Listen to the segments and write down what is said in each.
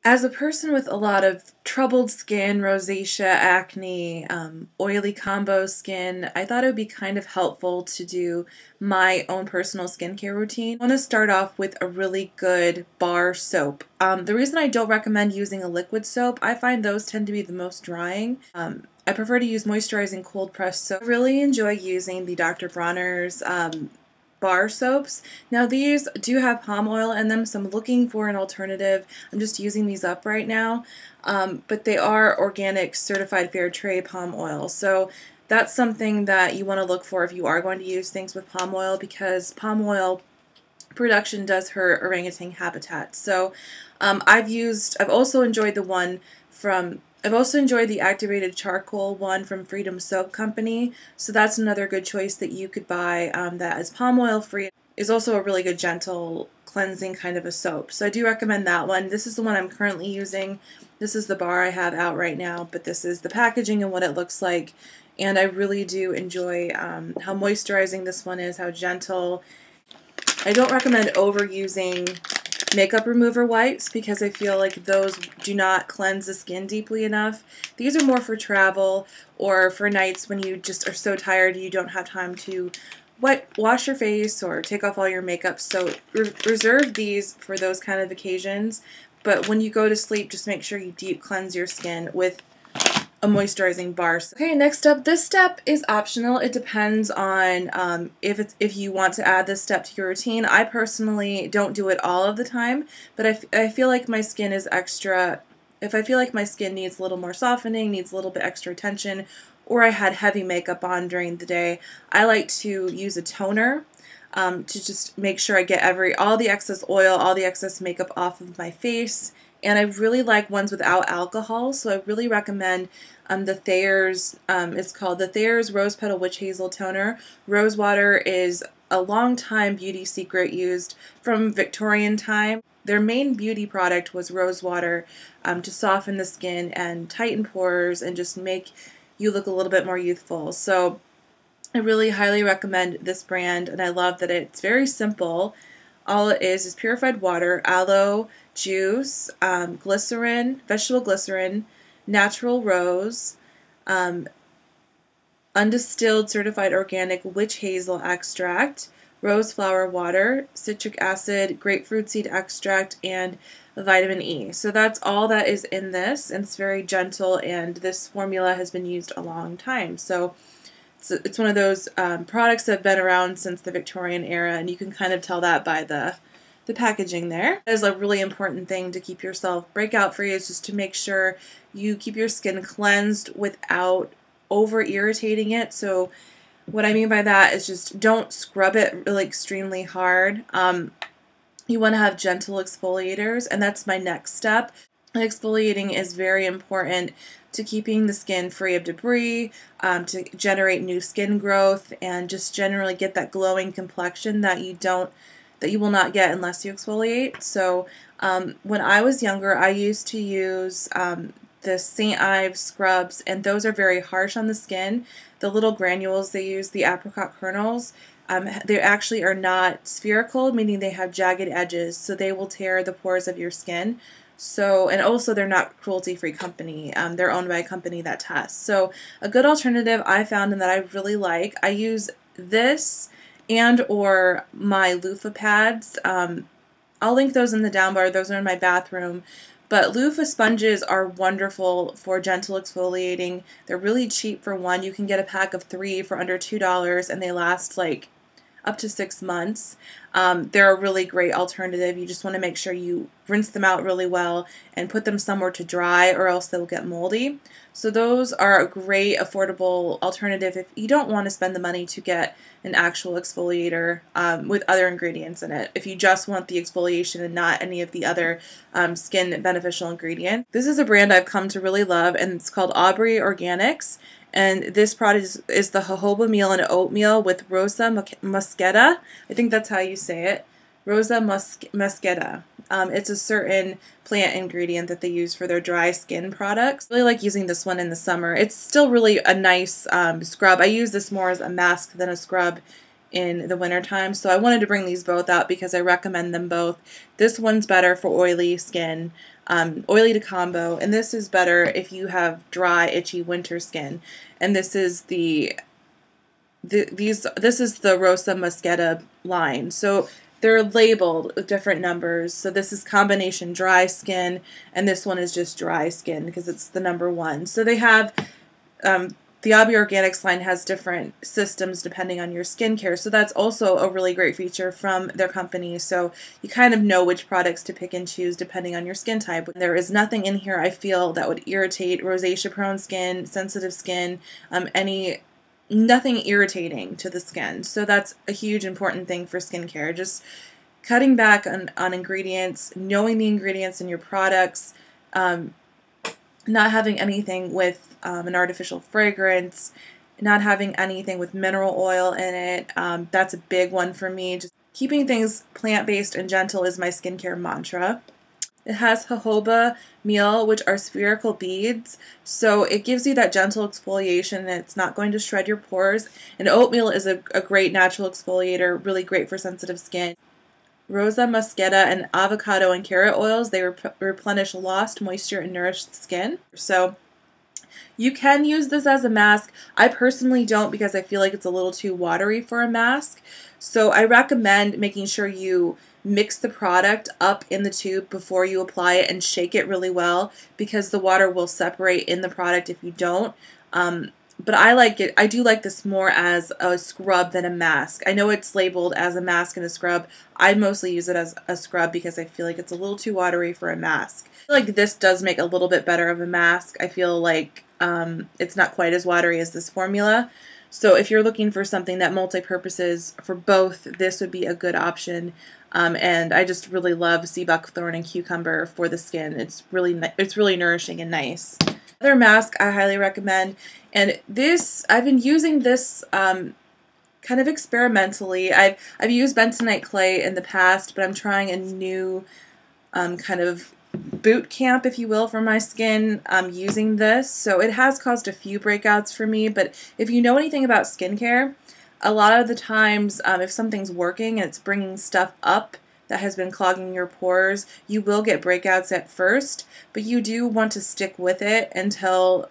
As a person with a lot of troubled skin, rosacea, acne, oily combo skin, I thought it would be kind of helpful to do my own personal skincare routine. I want to start off with a really good bar soap. The reason I don't recommend using a liquid soap, I find those tend to be the most drying. I prefer to use moisturizing cold pressed soap. I really enjoy using the Dr. Bronner's bar soaps. Now these do have palm oil in them, so I'm looking for an alternative. I'm just using these up right now, but they are organic, certified fair trade palm oil. So that's something that you want to look for if you are going to use things with palm oil, because palm oil production does hurt orangutan habitat. So I've also enjoyed the activated charcoal one from Freedom Soap Company, so that's another good choice that you could buy that is palm oil free. Is also a really good gentle cleansing kind of a soap. So I do recommend that one. This is the one I'm currently using. This is the bar I have out right now, but this is the packaging and what it looks like. And I really do enjoy how moisturizing this one is, how gentle. I don't recommend overusing makeup remover wipes because I feel like those do not cleanse the skin deeply enough. These are more for travel or for nights when you just are so tired you don't have time to wash your face or take off all your makeup. So reserve these for those kind of occasions. But when you go to sleep, just make sure you deep cleanse your skin with a moisturizing bar. Okay, next up, this step is optional. It depends on if you want to add this step to your routine. I personally don't do it all of the time, but I feel like my skin is extra. If I feel like my skin needs a little more softening, needs a little bit extra attention, or I had heavy makeup on during the day, I like to use a toner to just make sure I get all the excess oil, all the excess makeup off of my face. And I really like ones without alcohol, so I really recommend the Thayer's, it's called the Thayer's Rose Petal Witch Hazel Toner. Rose water is a long time beauty secret used from Victorian time. Their main beauty product was rose water to soften the skin and tighten pores and just make you look a little bit more youthful. So I really highly recommend this brand, and I love that it's very simple. All it is purified water, aloe juice, glycerin, vegetable glycerin, natural rose, undistilled certified organic witch hazel extract, rose flower water, citric acid, grapefruit seed extract, and vitamin E. So that's all that is in this, and it's very gentle, and this formula has been used a long time. So it's one of those products that have been around since the Victorian era, and you can kind of tell that by the packaging there. That is a really important thing to keep yourself breakout free, is just to make sure you keep your skin cleansed without over irritating it. So what I mean by that is just don't scrub it really extremely hard. You want to have gentle exfoliators, and that's my next step. Exfoliating is very important to keeping the skin free of debris, to generate new skin growth, and just generally get that glowing complexion that you will not get unless you exfoliate. So when I was younger, I used to use the St. Ives scrubs, and those are very harsh on the skin. The little granules they use, the apricot kernels, they actually are not spherical, meaning they have jagged edges, so they will tear the pores of your skin. So, and also they're not cruelty-free company. They're owned by a company that tests. So a good alternative I found and that I really like, I use this and or my loofah pads. I'll link those in the down bar. Those are in my bathroom. But loofah sponges are wonderful for gentle exfoliating. They're really cheap for one. You can get a pack of 3 for under $2, and they last like up to 6 months. They're a really great alternative. You just want to make sure you rinse them out really well and put them somewhere to dry, or else they'll get moldy. So those are a great affordable alternative if you don't want to spend the money to get an actual exfoliator with other ingredients in it. If you just want the exfoliation and not any of the other skin beneficial ingredients. This is a brand I've come to really love, and it's called Aubrey Organics. And this product is the jojoba meal and oatmeal with Rosa Mosqueta. I think that's how you say it. Rosa Mosqueta. It's a certain plant ingredient that they use for their dry skin products. I really like using this one in the summer. It's still really a nice scrub. I use this more as a mask than a scrub in the wintertime, so I wanted to bring these both out because I recommend them both. This one's better for oily skin. oily to combo, and this is better if you have dry, itchy winter skin. And this is this is the Rosa Mosqueta line. So they're labeled with different numbers. So this is combination dry skin, and this one is just dry skin because it's the number 1. So they have the Aubrey Organics line has different systems depending on your skincare. So that's also a really great feature from their company. So you kind of know which products to pick and choose depending on your skin type. There is nothing in here I feel that would irritate rosacea-prone skin, sensitive skin, nothing irritating to the skin. So that's a huge important thing for skincare. Just cutting back on ingredients, knowing the ingredients in your products, not having anything with an artificial fragrance, not having anything with mineral oil in it. That's a big one for me. Just keeping things plant-based and gentle is my skincare mantra. It has jojoba meal, which are spherical beads, so it gives you that gentle exfoliation and it's not going to shred your pores. And oatmeal is a great natural exfoliator, really great for sensitive skin. Rosa Mosqueta and avocado and carrot oils, they replenish lost moisture and nourish the skin. So you can use this as a mask. I personally don't because I feel like it's a little too watery for a mask. So I recommend making sure you mix the product up in the tube before you apply it and shake it really well because the water will separate in the product if you don't. But I like it. I do like this more as a scrub than a mask. I know it's labeled as a mask and a scrub. I mostly use it as a scrub because I feel like it's a little too watery for a mask. I feel like this does make a little bit better of a mask. I feel like it's not quite as watery as this formula. So if you're looking for something that multi-purposes for both, this would be a good option. And I just really love sea buckthorn and cucumber for the skin. It's really nourishing and nice. Another mask I highly recommend, and this I've been using this kind of experimentally. I've used bentonite clay in the past, but I'm trying a new kind of boot camp, if you will, for my skin using this. So it has caused a few breakouts for me, but if you know anything about skincare, a lot of the times if something's working and it's bringing stuff up that has been clogging your pores, you will get breakouts at first, but you do want to stick with it until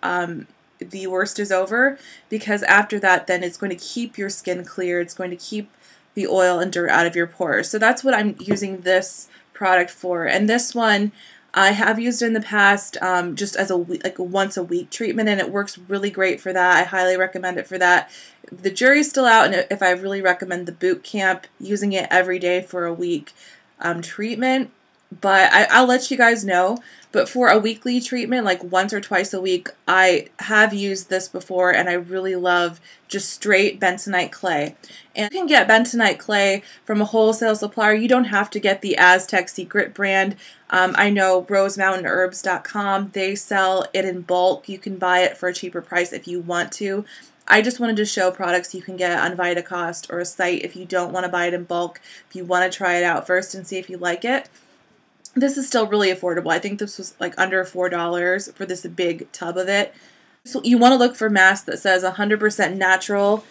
the worst is over, because after that then it's going to keep your skin clear, it's going to keep the oil and dirt out of your pores. So that's what I'm using this product for. And this one I have used in the past just as a once a week treatment, and it works really great for that. I highly recommend it for that. The jury's still out, and if I really recommend the boot camp, using it every day for a week treatment. But I'll let you guys know. But for a weekly treatment, like once or twice a week, I have used this before, and I really love just straight bentonite clay. And you can get bentonite clay from a wholesale supplier. You don't have to get the Aztec secret brand. I know rosemountainherbs.com, they sell it in bulk. You can buy it for a cheaper price if you want to. I just wanted to show products you can get on Vitacost or a site if you don't want to buy it in bulk, if you want to try it out first and see if you like it. This is still really affordable. I think this was like under $4 for this big tub of it. So you want to look for masks that says 100% natural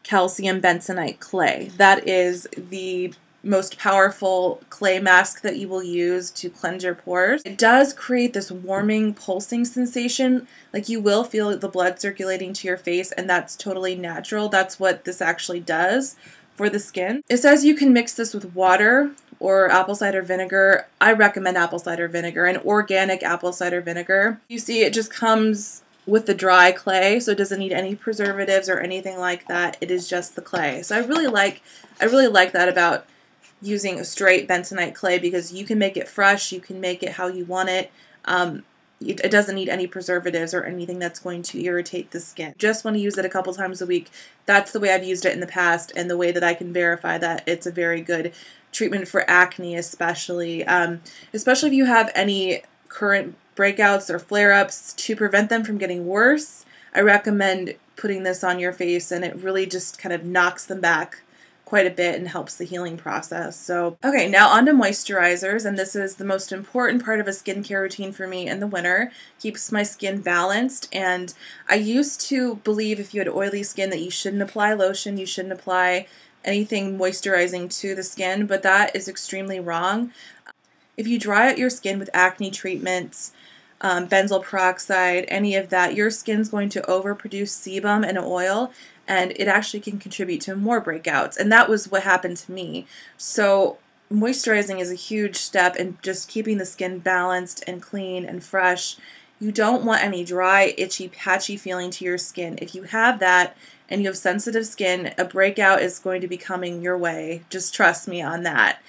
calcium bentonite clay. That is the most powerful clay mask that you will use to cleanse your pores. It does create this warming, pulsing sensation. Like you will feel the blood circulating to your face, and that's totally natural. That's what this actually does for the skin. It says you can mix this with water or apple cider vinegar. I recommend apple cider vinegar and organic apple cider vinegar. You see, it just comes with the dry clay, so it doesn't need any preservatives or anything like that. It is just the clay. So I really like that about using a straight bentonite clay, because you can make it fresh, you can make it how you want it. It doesn't need any preservatives or anything that's going to irritate the skin. Just want to use it a couple times a week. That's the way I've used it in the past, and the way that I can verify that it's a very good treatment for acne, especially if you have any current breakouts or flare-ups. To prevent them from getting worse, I recommend putting this on your face, and it really just kind of knocks them back quite a bit and helps the healing process. So, okay, now on to moisturizers, and this is the most important part of a skincare routine for me in the winter. Keeps my skin balanced, and I used to believe if you had oily skin that you shouldn't apply lotion, you shouldn't apply anything moisturizing to the skin, but that is extremely wrong. If you dry out your skin with acne treatments, benzoyl peroxide, any of that, your skin's going to overproduce sebum and oil, and it actually can contribute to more breakouts. And that was what happened to me. So moisturizing is a huge step in just keeping the skin balanced and clean and fresh. You don't want any dry, itchy, patchy feeling to your skin. If you have that and you have sensitive skin, a breakout is going to be coming your way. Just trust me on that.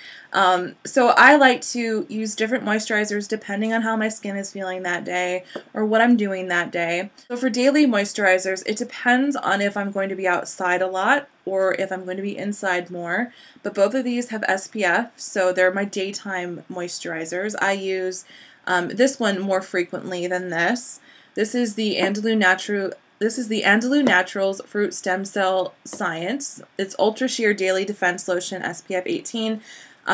So I like to use different moisturizers depending on how my skin is feeling that day or what I'm doing that day. So for daily moisturizers, it depends on if I'm going to be outside a lot or if I'm going to be inside more. But both of these have SPF, so they're my daytime moisturizers. I use this one more frequently than this. This is the Andalou Naturals Fruit Stem Cell Science. It's Ultra Sheer Daily Defense Lotion SPF 18.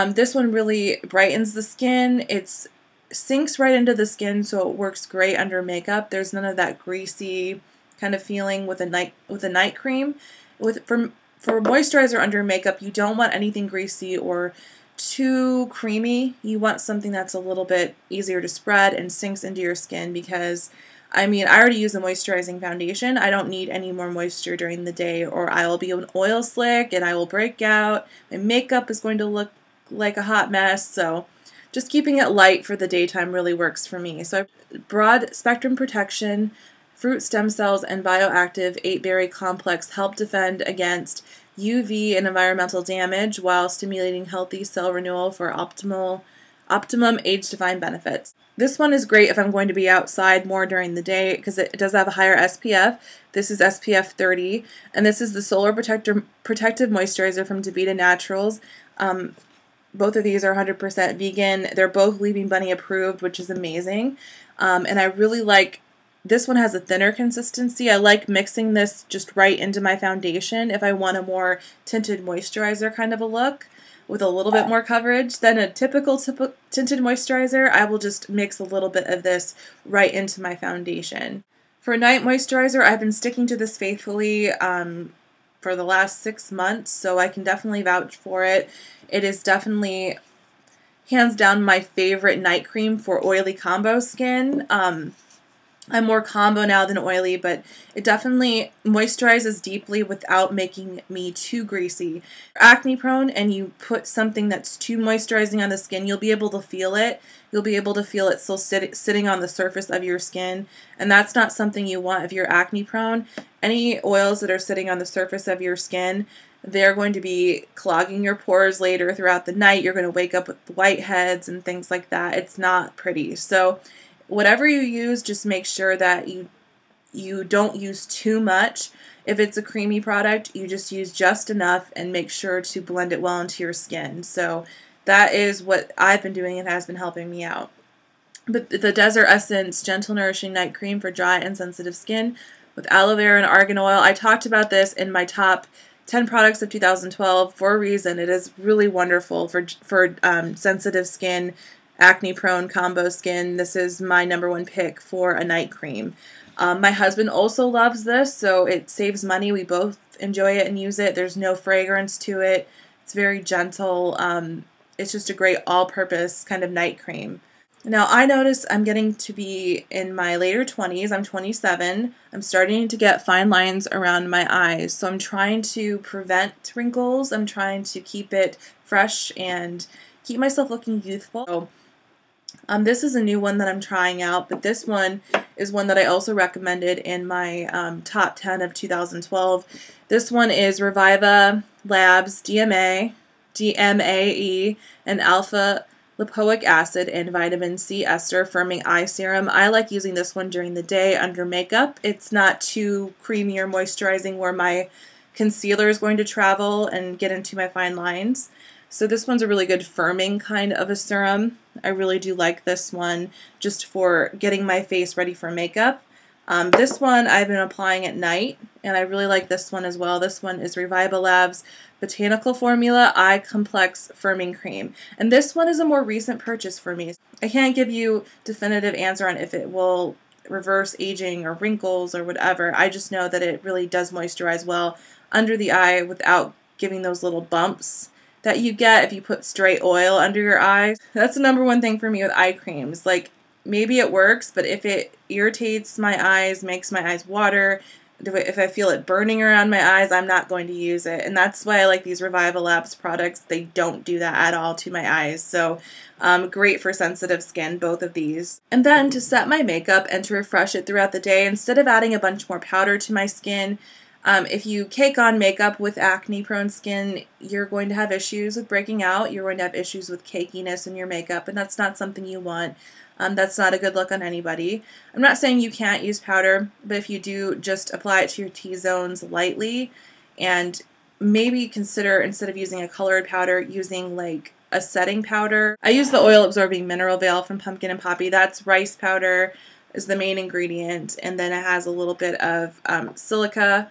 This one really brightens the skin. It sinks right into the skin, so it works great under makeup. There's none of that greasy kind of feeling with a night cream. For moisturizer under makeup, you don't want anything greasy or too creamy. You want something that's a little bit easier to spread and sinks into your skin because, I mean, I already use a moisturizing foundation. I don't need any more moisture during the day or I will be an oil slick and I will break out. My makeup is going to look like a hot mess, so just keeping it light for the daytime really works for me. So broad spectrum protection, fruit stem cells, and bioactive 8-berry complex help defend against UV and environmental damage while stimulating healthy cell renewal for optimum age-defying benefits. This one is great if I'm going to be outside more during the day because it does have a higher SPF. This is SPF 30, and this is the Solar Protective Moisturizer from Devita Naturals. Both of these are 100% vegan. They're both Leaping Bunny approved, which is amazing. And I really like, this one has a thinner consistency. I like mixing this just right into my foundation if I want a more tinted moisturizer kind of a look with a little bit more coverage than a typical tinted moisturizer. I will just mix a little bit of this right into my foundation. For a night moisturizer, I've been sticking to this faithfully for the last 6 months, so I can definitely vouch for it. It is definitely hands down my favorite night cream for oily combo skin. I'm more combo now than oily, but it definitely moisturizes deeply without making me too greasy. Acne prone and you put something that's too moisturizing on the skin, you'll be able to feel it. You'll be able to feel it still sitting on the surface of your skin, and that's not something you want if you're acne prone. Any oils that are sitting on the surface of your skin, they're going to be clogging your pores later throughout the night. You're going to wake up with whiteheads and things like that. It's not pretty. So whatever you use, just make sure that you don't use too much. If it's a creamy product, you just use just enough and make sure to blend it well into your skin. So that is what I've been doing and has been helping me out. But the Desert Essence Gentle Nourishing Night Cream for dry and sensitive skin with aloe vera and argan oil. I talked about this in my top 10 products of 2012 for a reason. It is really wonderful for sensitive skin, acne-prone combo skin. This is my #1 pick for a night cream. My husband also loves this, so it saves money. We both enjoy it and use it. There's no fragrance to it. It's very gentle. It's just a great all-purpose kind of night cream. Now, I notice I'm getting to be in my later 20s. I'm 27. I'm starting to get fine lines around my eyes, so I'm trying to prevent wrinkles. I'm trying to keep it fresh and keep myself looking youthful. So, this is a new one that I'm trying out, but this one is one that I also recommended in my top 10 of 2012. This one is Reviva Labs DMAE, and Alpha Lipoic Acid and Vitamin C Ester Firming Eye Serum. I like using this one during the day under makeup. It's not too creamy or moisturizing where my concealer is going to travel and get into my fine lines. So this one's a really good firming kind of a serum. I really do like this one just for getting my face ready for makeup. This one I've been applying at night, and I really like this one as well. This one is Reviva Labs Botanical Formula Eye Complex Firming Cream. And this one is a more recent purchase for me. I can't give you definitive answer on if it will reverse aging or wrinkles or whatever. I just know that it really does moisturize well under the eye without giving those little bumps that you get if you put straight oil under your eyes. That's the number one thing for me with eye creams. Like, maybe it works, but if it irritates my eyes, makes my eyes water, if I feel it burning around my eyes, I'm not going to use it. And that's why I like these Reviva Labs products. They don't do that at all to my eyes. So great for sensitive skin, both of these. And then to set my makeup and to refresh it throughout the day, instead of adding a bunch more powder to my skin, if you cake on makeup with acne-prone skin, you're going to have issues with breaking out. You're going to have issues with cakiness in your makeup, and that's not something you want. That's not a good look on anybody. I'm not saying you can't use powder, but if you do, just apply it to your T-zones lightly, and maybe consider, instead of using a colored powder, using like a setting powder. I use the oil absorbing mineral veil from Pumpkin and Poppy. That's rice powder is the main ingredient, and then it has a little bit of silica,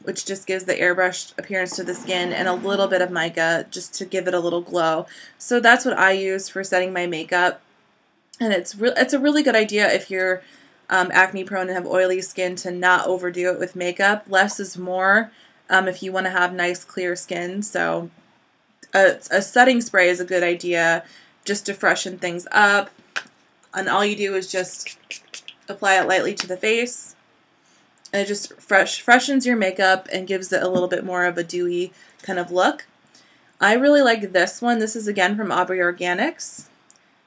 which just gives the airbrushed appearance to the skin, and a little bit of mica just to give it a little glow. So that's what I use for setting my makeup. And it's a really good idea if you're acne prone and have oily skin to not overdo it with makeup. Less is more if you want to have nice clear skin. So a setting spray is a good idea just to freshen things up. And all you do is just apply it lightly to the face. And it just freshens your makeup and gives it a little bit more of a dewy kind of look. I really like this one. This is again from Aubrey Organics.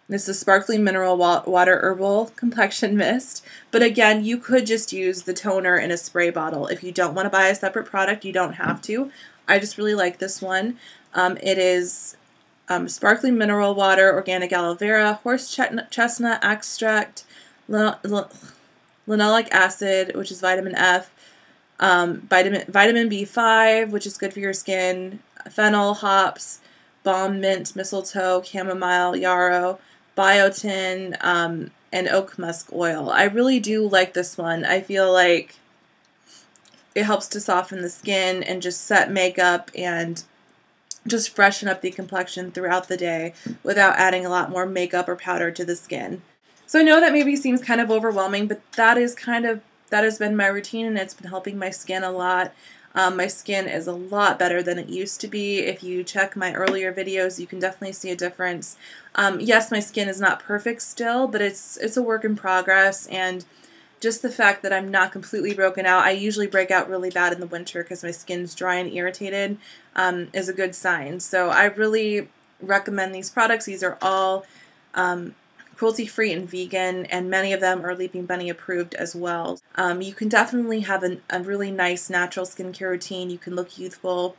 This is Sparkling Mineral Water Herbal Complexion Mist. But again, you could just use the toner in a spray bottle. If you don't want to buy a separate product, you don't have to. I just really like this one. It is Sparkling Mineral Water, Organic Aloe Vera, Horse Chestnut Extract, Linoleic Acid, which is vitamin F, vitamin B5, which is good for your skin, fennel, hops, balm, mint, mistletoe, chamomile, yarrow, biotin, and oak musk oil. I really do like this one. I feel like it helps to soften the skin and just set makeup and just freshen up the complexion throughout the day without adding a lot more makeup or powder to the skin. So I know that maybe seems kind of overwhelming, but that has been my routine, and it's been helping my skin a lot. My skin is a lot better than it used to be. If you check my earlier videos, you can definitely see a difference. Yes, my skin is not perfect still, but it's a work in progress, and just the fact that I'm not completely broken out. I usually break out really bad in the winter because my skin's dry and irritated, is a good sign. So I really recommend these products. These are all cruelty-free and vegan, and many of them are Leaping Bunny approved as well. You can definitely have a really nice natural skincare routine. You can look youthful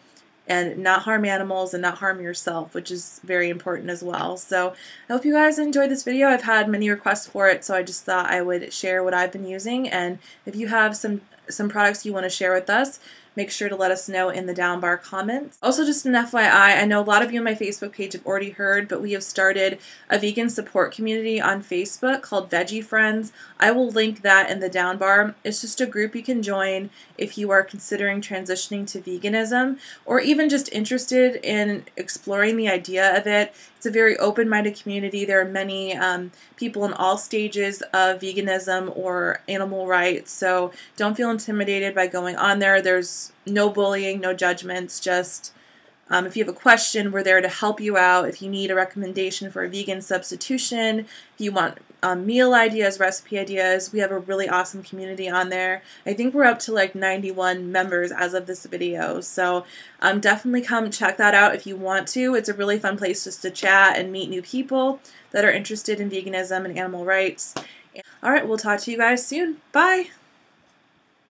and not harm animals and not harm yourself, which is very important as well. So I hope you guys enjoyed this video. I've had many requests for it, so I just thought I would share what I've been using. And if you have some products you want to share with us, make sure to let us know in the down bar comments. Also, just an FYI, I know a lot of you on my Facebook page have already heard, but we have started a vegan support community on Facebook called Veggie Friends. I will link that in the down bar. It's just a group you can join if you are considering transitioning to veganism, or even just interested in exploring the idea of it. It's a very open-minded community. There are many people in all stages of veganism or animal rights, so don't feel intimidated by going on there. There's no bullying, no judgments, just if you have a question, we're there to help you out. If you need a recommendation for a vegan substitution, if you want meal ideas, recipe ideas, we have a really awesome community on there. I think we're up to like 91 members as of this video, so definitely come check that out if you want to. It's a really fun place just to chat and meet new people that are interested in veganism and animal rights. Alright, we'll talk to you guys soon. Bye!